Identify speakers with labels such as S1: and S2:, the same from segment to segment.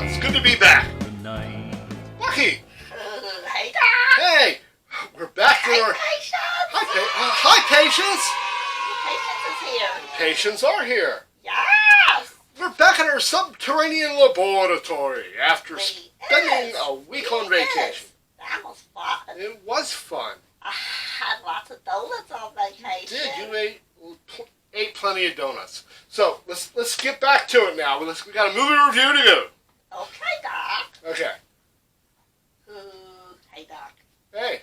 S1: It's good to be back. Lucky.
S2: Hey, Doc.
S1: Hey, we're back in our...
S2: Patience.
S1: Hi, Patience.
S2: Patience is here.
S1: Patients are here.
S2: Yes.
S1: We're back in our subterranean laboratory after
S2: We
S1: spending
S2: is.
S1: a week
S2: We
S1: on vacation.
S2: is. That was fun.
S1: It was fun.
S2: I had lots of donuts on vacation.
S1: Did you ate plenty of donuts? So let's get back to it now. We got a movie review to go.
S2: Okay, Doc.
S1: Okay.
S2: Hey, Doc.
S1: Hey.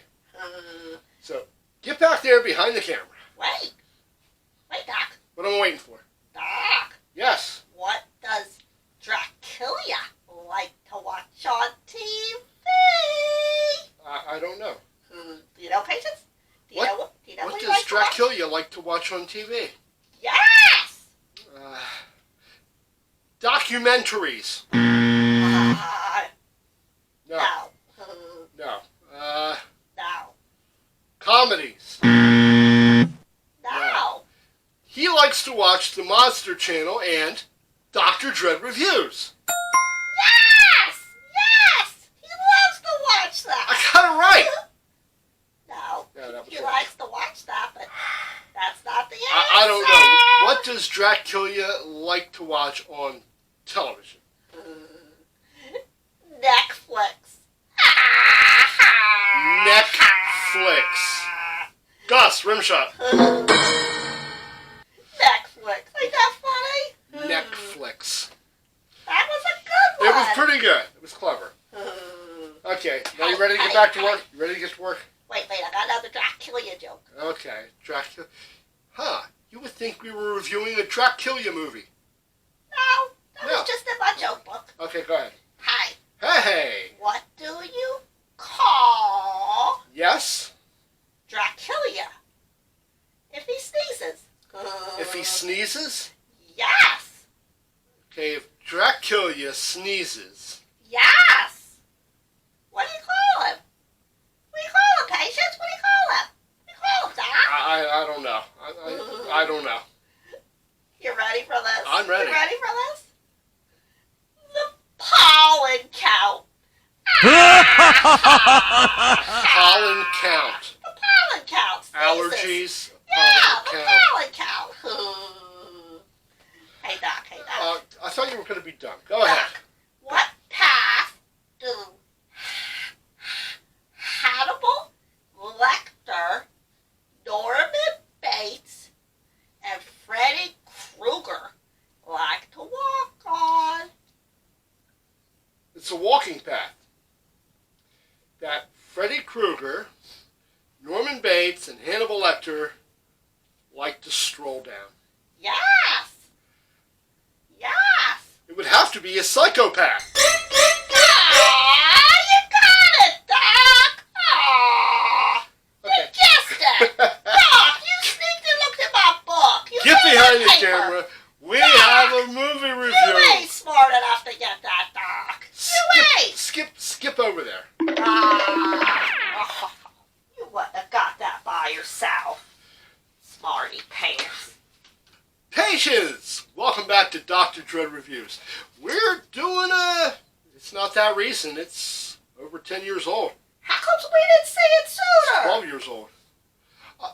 S1: So get back there behind the camera.
S2: Wait. Wait, Doc.
S1: What am I waiting for?
S2: Doc.
S1: Yes.
S2: What does Dracula like to watch on TV?
S1: I don't know.
S2: Do you know, Patience? Do you know what
S1: What
S2: you
S1: does
S2: like to watch?
S1: Dracula like to watch on TV?
S2: Yes!
S1: Documentaries.
S2: No.
S1: No.
S2: No.
S1: No.
S2: No.
S1: Comedies.
S2: No.
S1: He likes to watch the Monster Channel and Dr. Dread Reviews.
S2: Yes! Yes! He loves to watch
S1: I
S2: that.
S1: got it right.
S2: No.
S1: Yeah, that was
S2: He
S1: right.
S2: likes to watch that, but that's not the answer.
S1: I don't know. What does Dracula like to watch on television?
S2: Netflix.
S1: Netflix. Gus, rimshot.
S2: Netflix. Ain't that funny?
S1: Netflix.
S2: That was a good
S1: It
S2: one.
S1: was pretty good. It was clever. Okay, now you ready to get back to work? You ready to get to work?
S2: Wait, I got another Dracula joke.
S1: Okay, Dracula. Huh, you would think we were reviewing a Dracula movie.
S2: No, that
S1: No.
S2: was just in my joke book.
S1: Okay, go ahead.
S2: Hi,
S1: Hey!
S2: what do you call
S1: Yes?
S2: Dracula if he sneezes?
S1: If he sneezes?
S2: Yes,
S1: Okay, if Dracula sneezes.
S2: yes. What do you call him? What do you call him, Patience? What do you call him? What do you call him, Doc?
S1: I don't know. I don't know.
S2: You ready for this?
S1: I'm ready.
S2: You ready for this? The pollen count.
S1: Pollen count.
S2: The pollen count. Sneezes.
S1: Allergies.
S2: Yeah, the
S1: Pollen count.
S2: pollen count. Hey, Doc. Hey, Doc.
S1: I thought you were going to be done. Go ahead.
S2: Doc, what path do Hannibal Lecter, Norman Bates, and Freddy Krueger like to walk on?
S1: It's a walking path that Freddy Krueger, Norman Bates, and Hannibal Lecter like to stroll down.
S2: Yes! Yes!
S1: It would have to be a psychopath.
S2: Ah, you got it, Doc! Ah, you
S1: Okay.
S2: guessed it! Doc, you sneaked and looked at my book! You
S1: Get
S2: read
S1: behind
S2: the
S1: the
S2: paper.
S1: camera. We have a movie
S2: You
S1: review.
S2: ain't smart enough to get that, Doc! You ain't!
S1: Skip over there.
S2: Ah, you wouldn't have got that by yourself. Smarty pants.
S1: Patience! Welcome back to Dr. Dread Reviews. We're doing it's not that recent. It's over 10 years old.
S2: How comes we didn't see it sooner?
S1: 12 years old.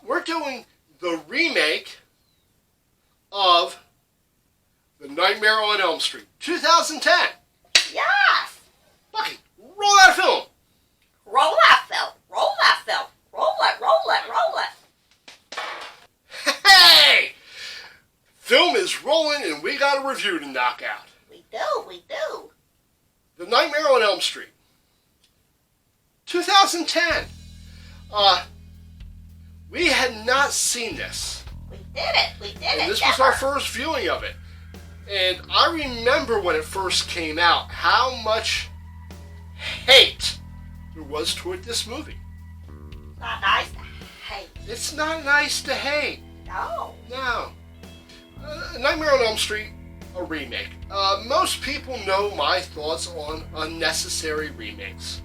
S1: We're doing the remake of The Nightmare on Elm Street, 2010.
S2: Yes!
S1: Bucky, roll that film.
S2: Roll that film. Roll that film. Roll it, roll it, roll it.
S1: Hey! Film is rolling and we got a review to knock out.
S2: We do.
S1: The Nightmare on Elm Street, 2010. We had not seen this.
S2: We did it.
S1: And this was our first viewing of it. And I remember when it first came out, how much hate there was toward this movie.
S2: Not nice to hate.
S1: It's not nice to hate.
S2: No.
S1: No. Nightmare on Elm Street, a remake. Most people know my thoughts on unnecessary remakes.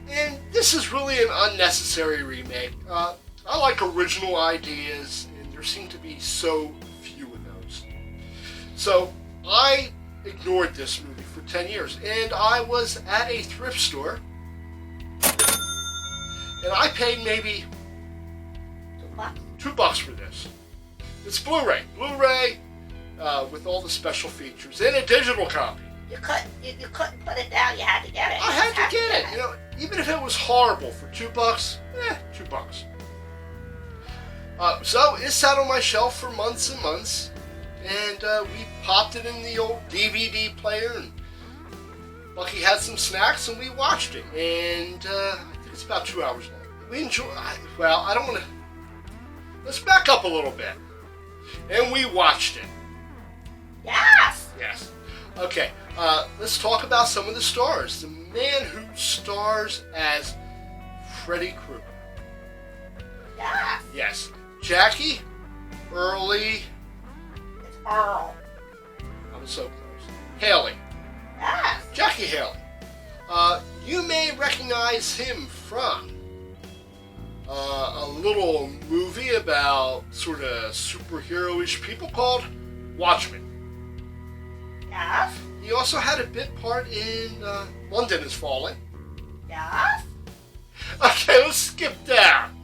S1: And this is really an unnecessary remake. I like original ideas, and there seem to be so few of those. So I ignored this movie for 10 years, and I was at a thrift store, and I paid maybe $2 for this. It's Blu-ray with all the special features and a digital copy.
S2: You couldn't put it down. You had to get it.
S1: I had to get it. You know, even if it was horrible for $2, $2. So it sat on my shelf for months and months, and we popped it in the old DVD player, and Bucky had some snacks, and we watched it. And I think it's about 2 hours long. We enjoyed. Well, I don't want to. Let's back up a little bit. And we watched it.
S2: Yes.
S1: Yes. Okay. Let's talk about some of the stars. The man who stars as Freddy Krueger.
S2: Yes.
S1: Yes. Jackie Early.
S2: It's Earl.
S1: I was so close. Haley.
S2: Yes.
S1: Jackie Haley. You may recognize him from a little movie about sort of superhero-ish people called Watchmen.
S2: Yes.
S1: He also had a bit part in London Is Falling.
S2: Yes.
S1: Okay, let's skip down.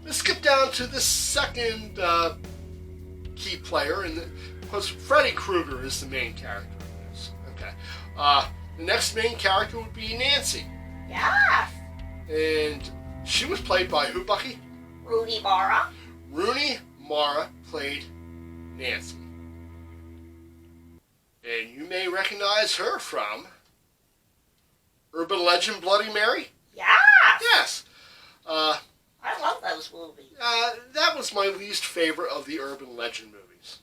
S1: Let's skip down to the second key player, because Freddy Krueger is the main character in this. Okay. The next main character would be Nancy.
S2: Yes.
S1: And she was played by who, Bucky?
S2: Rooney Mara.
S1: Rooney Mara played Nancy. And you may recognize her from Urban Legend Bloody Mary?
S2: Yes.
S1: Yes.
S2: I love those movies.
S1: That was my least favorite of the Urban Legend movies.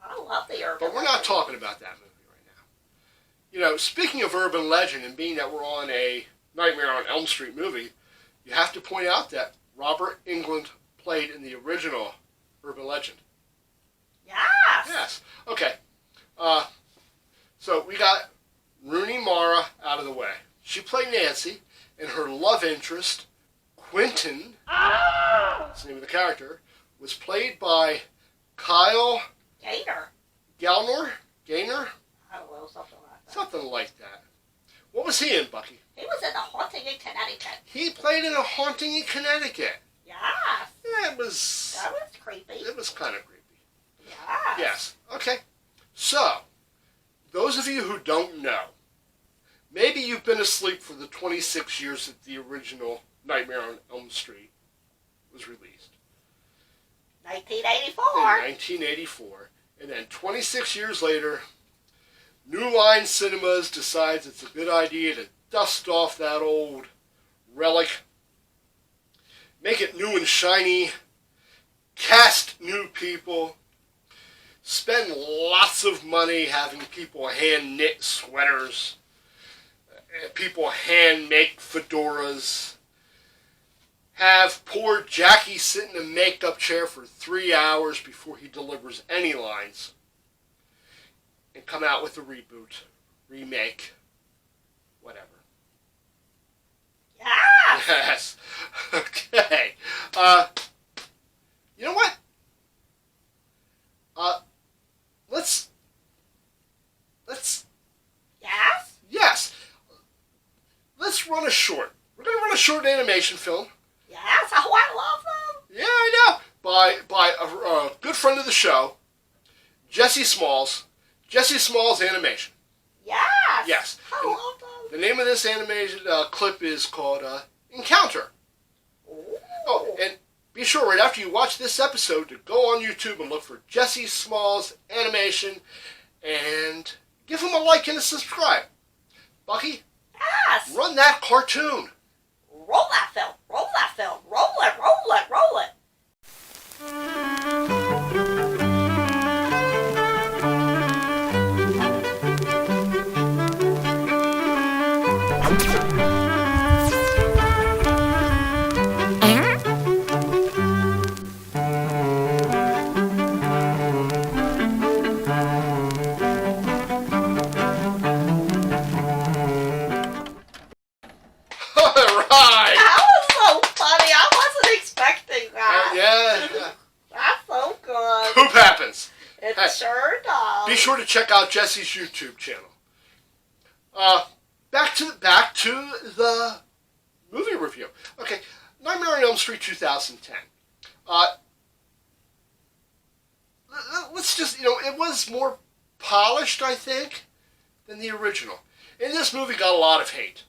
S2: I love the Urban
S1: But we're not talking about that movie right now. You know, speaking of Urban Legend, and being that we're on a Nightmare on Elm Street movie, you have to point out that Robert Englund played in the original Urban Legend.
S2: Yes.
S1: Yes. Okay. So we got Rooney Mara out of the way. She played Nancy, and her love interest, Quentin, that's the name of the character, was played by Kyle
S2: Gaynor.
S1: Gaynor?
S2: I don't know, something like that.
S1: Something like that. What was he in, Bucky?
S2: He was in The Haunting in Connecticut.
S1: He played in A Haunting in Connecticut.
S2: Yes.
S1: Yeah, it was...
S2: That was creepy.
S1: It was kind of creepy.
S2: Yes.
S1: Yes. Okay. So, those of you who don't know, maybe you've been asleep for the 26 years that the original Nightmare on Elm Street was released.
S2: 1984.
S1: In 1984. And then 26 years later, New Line Cinemas decides it's a good idea to dust off that old relic, make it new and shiny, cast new people, spend lots of money having people hand knit sweaters, people hand make fedoras, have poor Jackie sit in a makeup chair for 3 hours before he delivers any lines, and come out with a reboot, remake, whatever.
S2: Yes.
S1: Yes. Okay. You know what? Let's.
S2: Yes.
S1: Yes. Let's run a short. We're gonna run a short animation film.
S2: Yes. Oh, I love them.
S1: Yeah, I know. By a good friend of the show, Jesse Smalls. Jesse Smalls Animation.
S2: Yes.
S1: Yes.
S2: I
S1: And
S2: love them.
S1: the name of this animated clip is called Encounter.
S2: Ooh.
S1: Oh, and be sure right after you watch this episode to go on YouTube and look for Jesse Smalls Animation and give him a like and a subscribe. Bucky,
S2: Yes.
S1: run that cartoon.
S2: Roll that film. Roll that film. Roll it. Roll it. Roll it. sure does.
S1: Be sure to check out Jesse's YouTube channel. Back to the movie review. Okay, Nightmare on Elm Street 2010. Let's just, it was more polished, I think, than the original. And this movie got a lot of hate.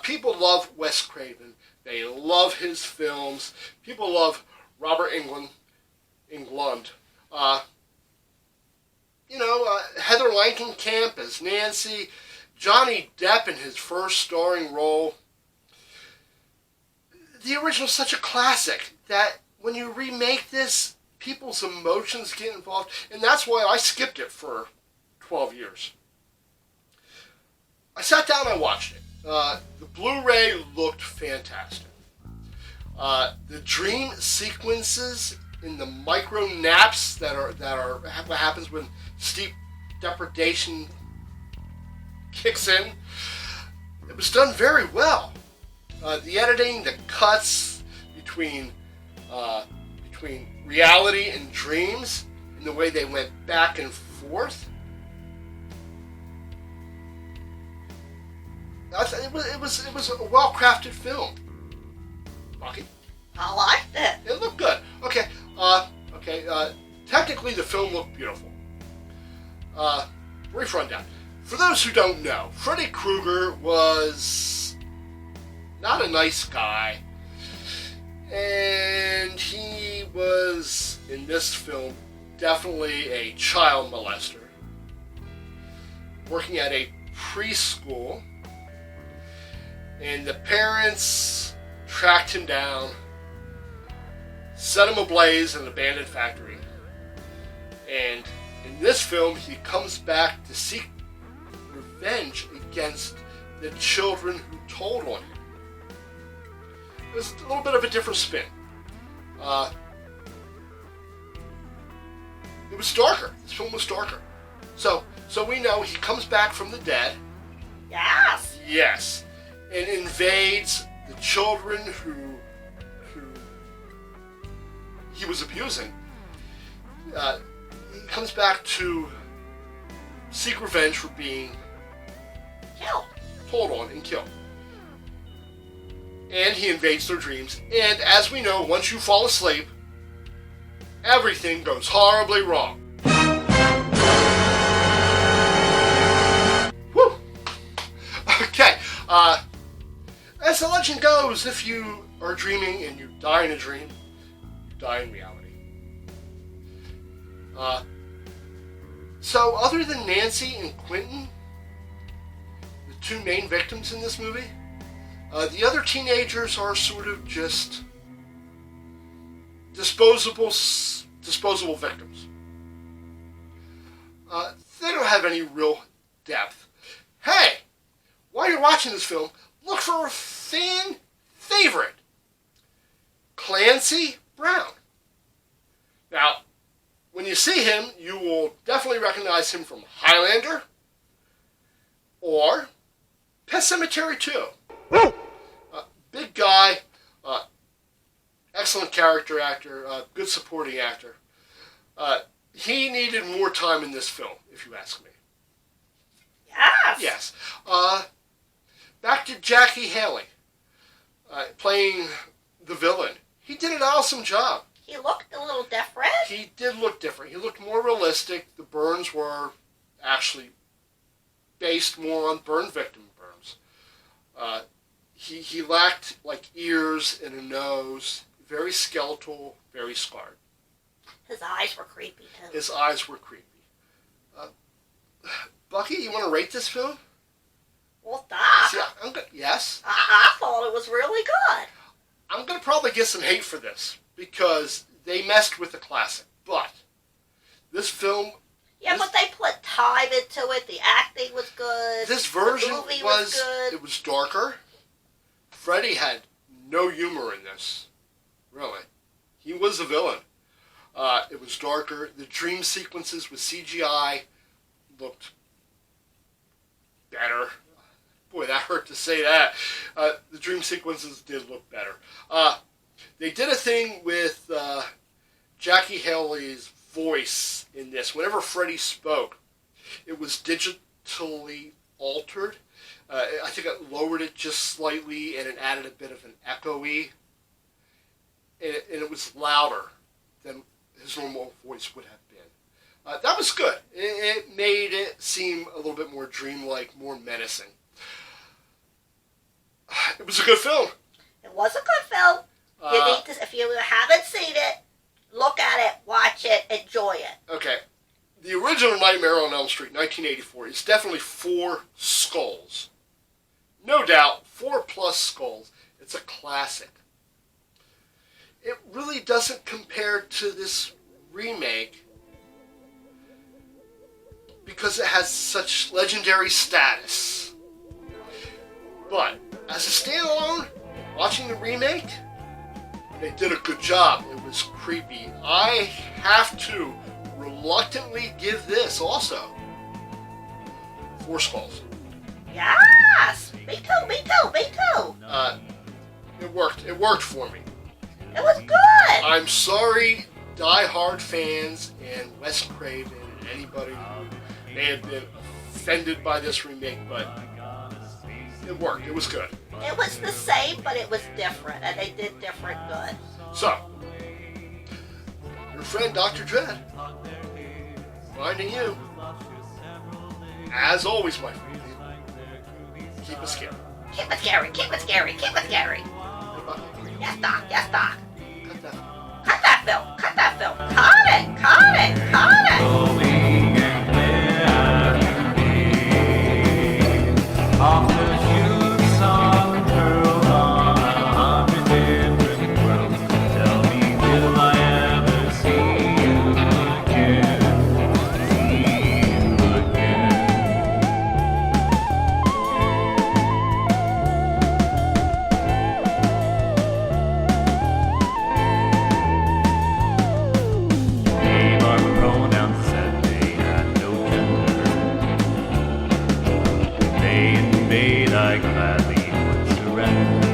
S1: People love Wes Craven. They love his films. People love Robert Englund. Heather Langenkamp as Nancy. Johnny Depp in his first starring role. The original's such a classic that when you remake this, people's emotions get involved. And that's why I skipped it for 12 years. I sat down and I watched it. The Blu-ray looked fantastic. The dream sequences in the micro naps that are what happens when steep depredation kicks in. It was done very well. The editing, the cuts between reality and dreams, and the way they went back and forth. It was a well-crafted film. Rocky?
S2: I liked it.
S1: It looked good. Okay. Technically, the film looked beautiful. Brief rundown. For those who don't know, Freddy Krueger was not a nice guy, and he was, in this film, definitely a child molester, working at a preschool, and the parents tracked him down, set him ablaze in an abandoned factory, and in this film, he comes back to seek revenge against the children who told on him. It was a little bit of a different spin. It was darker. This film was darker. So we know he comes back from the dead.
S2: Yes.
S1: Yes. And invades the children who he was abusing. He comes back to seek revenge for being
S2: Killed.
S1: told on and killed. And he invades their dreams. And as we know, once you fall asleep, everything goes horribly wrong. Woo! Okay. As the legend goes, if you are dreaming and you die in a dream, you die in reality. So other than Nancy and Quentin, the two main victims in this movie, the other teenagers are sort of just disposable victims. They don't have any real depth. Hey, while you're watching this film, look for a fan favorite, Clancy Brown. Now, when you see him, you will definitely recognize him from Highlander or Pet Sematary 2. Big guy, excellent character actor, good supporting actor. He needed more time in this film, if you ask me.
S2: Yes.
S1: Yes. Back to Jackie Haley, playing the villain. He did an awesome job.
S2: He looked a little different.
S1: He did look different. He looked more realistic. The burns were actually based more on burn victim burns. He lacked like ears and a nose. Very skeletal, very scarred.
S2: His eyes were creepy too.
S1: His eyes were creepy. Bucky, you want to rate this film?
S2: Well, Doc.
S1: See, yes.
S2: I thought it was really good.
S1: I'm going to probably get some hate for this because they messed with the classic. But this film...
S2: Yeah, but they put time into it. The acting was good.
S1: This version
S2: the movie was good.
S1: It was darker. Freddy had no humor in this. Really. He was a villain. It was darker. The dream sequences with CGI looked better. Boy, that hurt to say that. The dream sequences did look better. They did a thing with Jackie Haley's voice in this, whenever Freddie spoke, it was digitally altered. I think it lowered it just slightly, and it added a bit of an echoey, and it was louder than his normal voice would have been. That was good. It made it seem a little bit more dreamlike, more menacing. It was a good film.
S2: It was a good film. You need to, if you haven't seen it, look at it, watch it, enjoy it.
S1: Okay. The original Nightmare on Elm Street, 1984, is definitely 4 skulls. No doubt, 4+ skulls. It's a classic. It really doesn't compare to this remake because it has such legendary status. But as a standalone, watching the remake, they did a good job. It was creepy. I have to reluctantly give this also 4 skulls.
S2: Yes! Me too, me too, me too.
S1: It worked. It worked for me.
S2: It was good.
S1: I'm sorry, die-hard fans and Wes Craven and anybody who may have been offended by this remake, but it worked. It was good.
S2: It was the same, but it was different, and they did different good.
S1: So, your friend Dr. Dread, finding you, as always, my friend, keep it scary.
S2: Keep it scary, keep it scary, keep it scary. Yes, Doc, yes, Doc.
S1: Cut that.
S2: Cut that film, cut that film. Cut it, cut it, cut it.
S3: I gladly would surrender.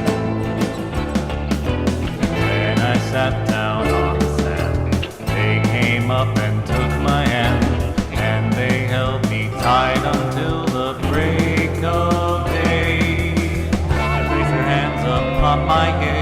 S3: When I sat down on the sand, they came up and took my hand, and they held me tight until the break of day. They placed their hands upon my head.